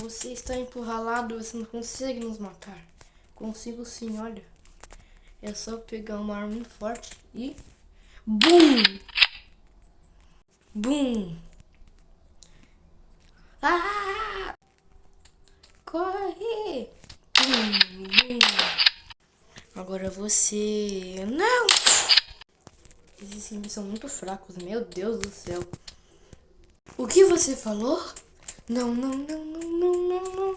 Você está encurralado, você não consegue nos matar. Consigo sim, olha. É só pegar uma arma muito forte e... BUM! BUM! Ah! Corre! BUM! BUM! Agora você... Não! Esses inimigos são muito fracos, meu Deus do céu. O que você falou? Não, não, não, não, não, não, não.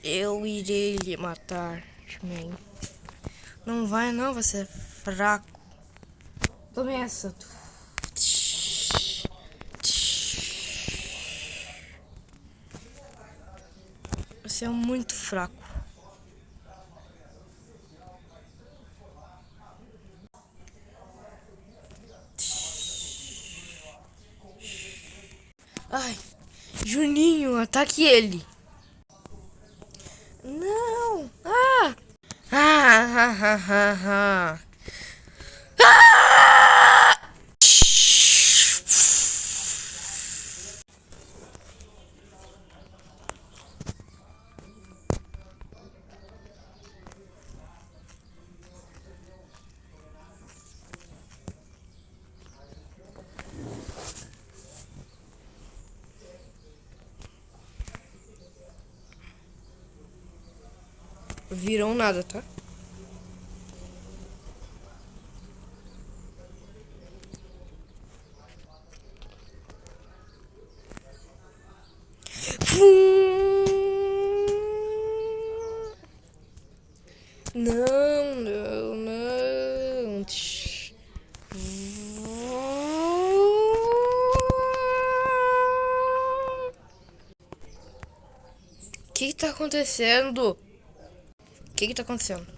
Eu irei lhe matar, X-Men. Não vai não, você é fraco. Tome essa. Você é muito fraco. Ai, Juninho, ataque ele. Não. Ah. Ah, ah, ah, ah, ah. Viram nada, tá? Não, não, não. O que tá acontecendo? O que tá acontecendo?